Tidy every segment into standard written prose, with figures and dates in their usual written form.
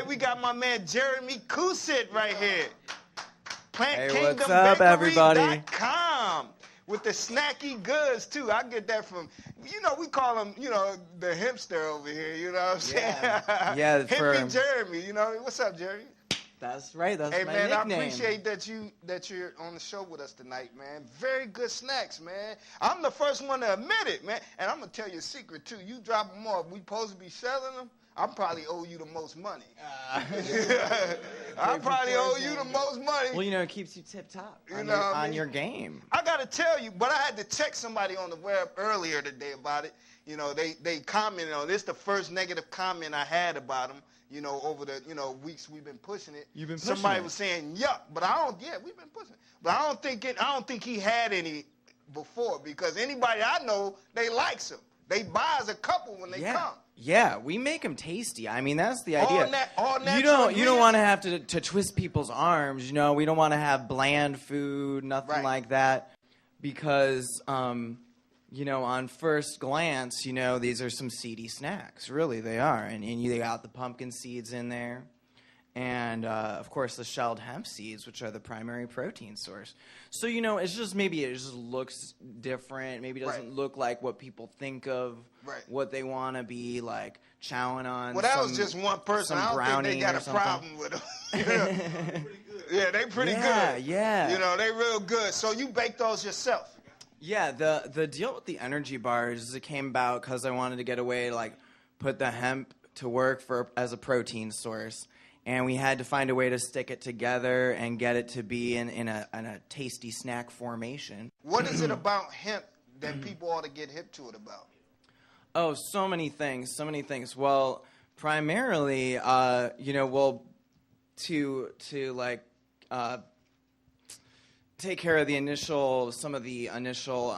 We got my man Jeremy Kusit right here. Hey, what's up, everybody? PlantKingdomBakery.com with the snacky goods, too. I get that from, we call him, the hempster over here, you know what I'm saying? Yeah, Hippie Jeremy, What's up, Jeremy? That's right, that's my nickname. Hey, man, I appreciate that you're on the show with us tonight, man. Very good snacks, man. I'm the first one to admit it, man. And I'm going to tell you a secret, too. You drop them off. We supposed to be selling them. I probably owe you the most money. I probably owe you the most money. Well, it keeps you tip-top on your game. I got to tell you, but I had to check somebody on the web earlier today about it. They commented on this. The first negative comment I had about them, over the, weeks we've been pushing it. You've been pushing Somebody was saying, yuck, but we've been pushing it. But I don't think he had any before, because anybody I know, they likes them. They buy us a couple when they come. Yeah, we make them tasty. I mean, that's the idea. All natural you don't want to have to twist people's arms. We don't want to have bland food, nothing like that, because on first glance, these are some seedy snacks. Really, they are, and they got the pumpkin seeds in there, and of course the shelled hemp seeds, which are the primary protein source. So it's just maybe it just looks different. Maybe it doesn't look like what people think of. What they want to be like chowing on. Well, that was just one person. I don't think they got a problem with them. Yeah, they pretty good. Yeah. They real good. So you bake those yourself? Yeah, the deal with the energy bars is it came about because I wanted to get away to put the hemp to work as a protein source, and we had to find a way to stick it together and get it to be in a tasty snack formation. What is it about hemp that people ought to get hip to it about? Oh, so many things. Well, primarily, take care of some of the initial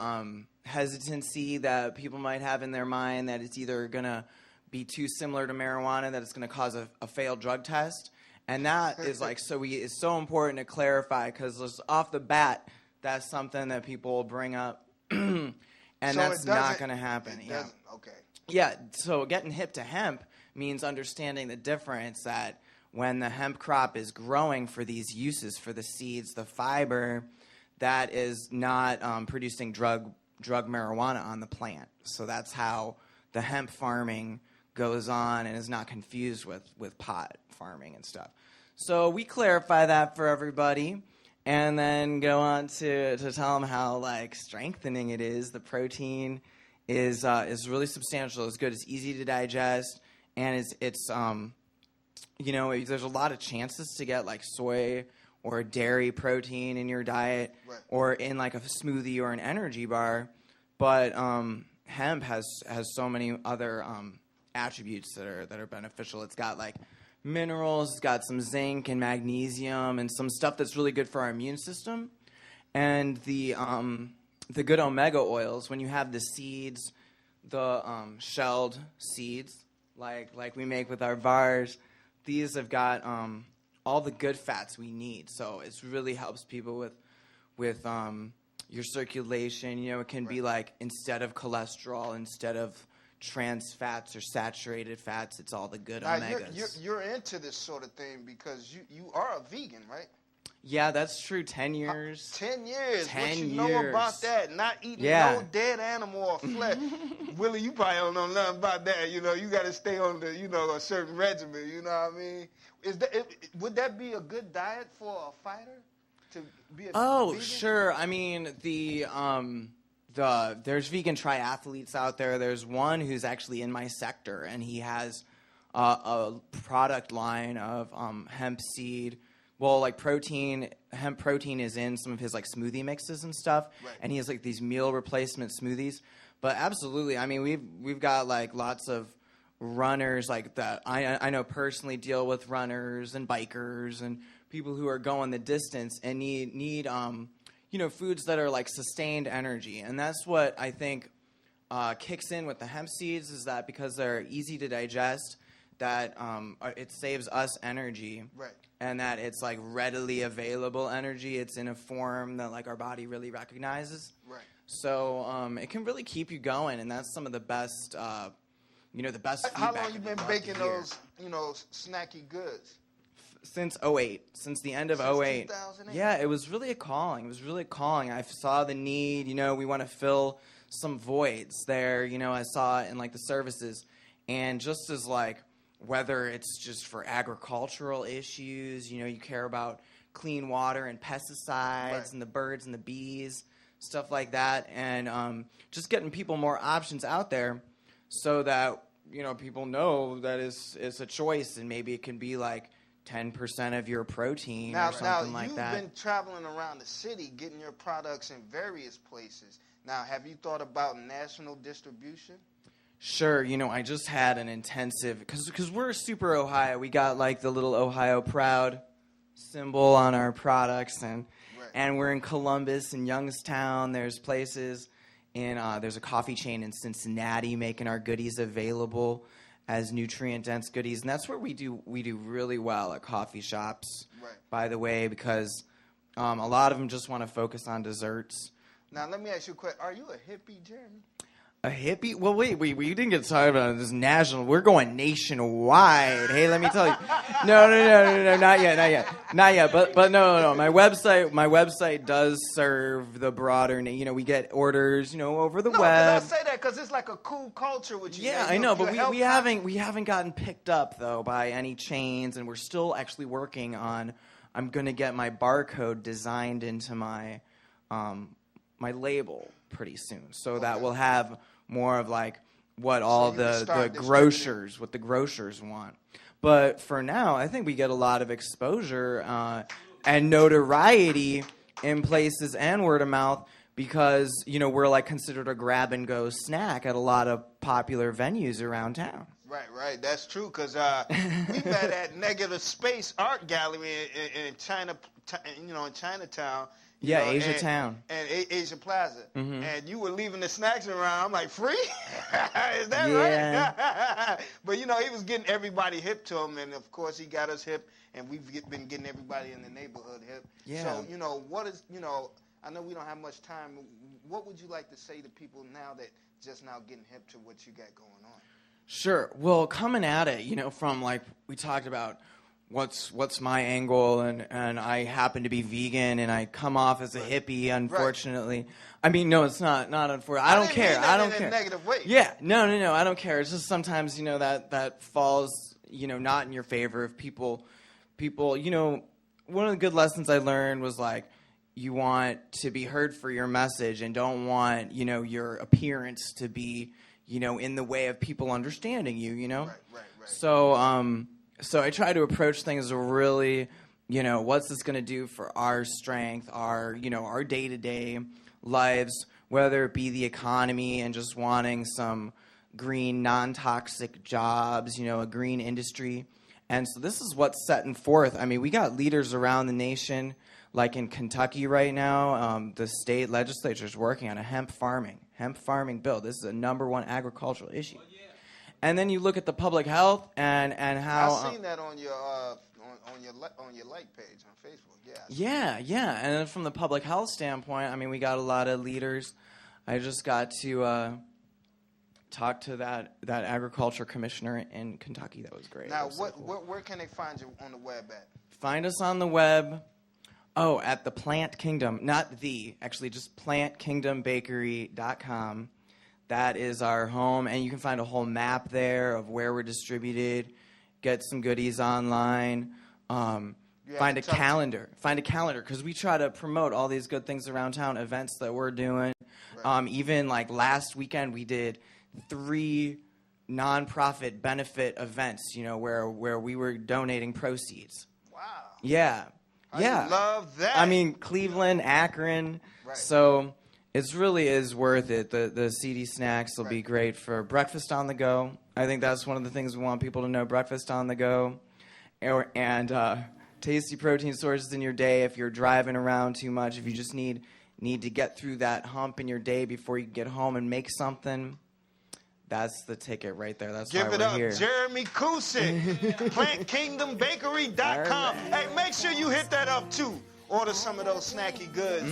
hesitancy that people might have in their mind that it's either going to be too similar to marijuana, that it's going to cause a failed drug test. And that is it's so important to clarify, because off the bat, that's something that people will bring up. And that's not going to happen. Okay. Yeah, so getting hip to hemp means understanding the difference that when the hemp crop is growing for these uses, for the seeds, the fiber, that is not producing drug marijuana on the plant. So that's how the hemp farming goes on and is not confused with pot farming and stuff. So we clarify that for everybody, and then go on to tell them how strengthening it is. The protein is really substantial. It's good. It's easy to digest, and it's there's a lot of chances to get soy or dairy protein in your diet, or in a smoothie or an energy bar. But hemp has so many other attributes that are beneficial. It's got minerals, it's got some zinc and magnesium and some stuff that's really good for our immune system. And the good omega oils, when you have the seeds, the shelled seeds, like we make with our bars, these have got all the good fats we need. So it really helps people with your circulation. It can be instead of cholesterol, instead of trans fats or saturated fats, it's all the good omegas. You're into this sort of thing because you are a vegan, right? Yeah, that's true. 10 years. 10 years. 10 what you years. know about that? Not eating no dead animal or flesh. Willie, you probably don't know nothing about that. You got to stay on the, a certain regimen. You know what I mean? Would that be a good diet for a fighter? To be a vegan? Sure. I mean, there's vegan triathletes out there. There's one who's actually in my sector, and he has a product line of hemp seed. Well, protein, hemp protein is in some of his smoothie mixes and stuff, and he has these meal replacement smoothies. But absolutely, I mean, we've got lots of runners that I know personally deal with runners and bikers and people who are going the distance and need foods that are sustained energy. And that's what I think kicks in with the hemp seeds, is that because they're easy to digest, that it saves us energy. And that it's readily available energy. It's in a form that our body really recognizes. So it can really keep you going, and that's some of the best the best feedback. How long you been baking those, snacky goods? Since '08, since the end of '08. 2008. Yeah, it was really a calling. I saw the need. We want to fill some voids there. I saw it in like the services, and just as like whether it's just for agricultural issues, you care about clean water and pesticides and the birds and the bees, stuff like that, and just getting people more options out there, so that people know that it's a choice, and maybe it can be like 10% of your protein or something like that. Now, you've been traveling around the city getting your products in various places. Now, have you thought about national distribution? Sure. I just had an intensive, because we're super Ohio. We got like the little Ohio Proud symbol on our products, and we're in Columbus and Youngstown. There's places there's a coffee chain in Cincinnati making our goodies available as nutrient-dense goodies, and that's where we do really well at coffee shops, by the way, because a lot of them just want to focus on desserts. Now, let me ask you a question. Are you a hippie, Jeremy? A hippie? Well, wait, we didn't get started about this national. We're going nationwide. Hey, let me tell you. No, not yet. But no. My website does serve the broader. We get orders, over the web. No, I say that because it's like a cool culture with you. Yeah, I know, but we haven't gotten picked up though by any chains, and we're still actually working on. I'm gonna get my barcode designed into my my label pretty soon, so that we'll have more of like what all the grocers want. But for now, I think we get a lot of exposure and notoriety in places and word of mouth because we're like considered a grab and go snack at a lot of popular venues around town. Right. That's true because we met at Negative Space Art Gallery in China, in Chinatown. Yeah, Asia Town. And Asia Plaza. Mm-hmm. And you were leaving the snacks around. I'm like, free? Is that right? But, he was getting everybody hip to him. And, of course, he got us hip. And we've been getting everybody in the neighborhood hip. Yeah. So, what is, I know we don't have much time. What would you like to say to people now that just now getting hip to what you got going on? Sure. Well, coming at it, from like we talked about, what's my angle, and I happen to be vegan, and I come off as a hippie, unfortunately. Right. I mean, no, it's not unfortunate. I don't care. I don't care. In a negative way. Yeah, no, I don't care. It's just sometimes, that falls, not in your favor if people, one of the good lessons I learned was like, you want to be heard for your message and don't want, your appearance to be, in the way of people understanding you, Right. So I try to approach things really, what's this going to do for our strength, our day-to-day lives, whether it be the economy and just wanting some green, non-toxic jobs, a green industry. And so this is what's setting forth. I mean, we got leaders around the nation, like in Kentucky right now, the state legislature is working on a hemp farming bill. This is a number 1 agricultural issue. And then you look at the public health and how I've seen that on your like page on Facebook. Yeah. And then from the public health standpoint, I mean, we got a lot of leaders. I just got to talk to that agriculture commissioner in Kentucky. That was great. Now, was so cool. Where can they find you on the web at? Find us on the web. Oh, at the Plant Kingdom, actually just plantkingdombakery.com. That is our home, and you can find a whole map there of where we're distributed, get some goodies online, find a calendar, because we try to promote all these good things around town, events that we're doing. Right. Even like last weekend, we did 3 nonprofit benefit events, where we were donating proceeds. Wow. Yeah. I love that. I mean, Cleveland, Akron, so... It really is worth it. The CD snacks will be great for breakfast on the go. I think that's one of the things we want people to know, breakfast on the go. And tasty protein sources in your day if you're driving around too much, if you just need to get through that hump in your day before you get home and make something. That's the ticket right there. That's why we're here. Give it up, Jeremy Kusick, PlantKingdomBakery.com. Right. Hey, make sure you hit that up, too. Order some of those snacky goods.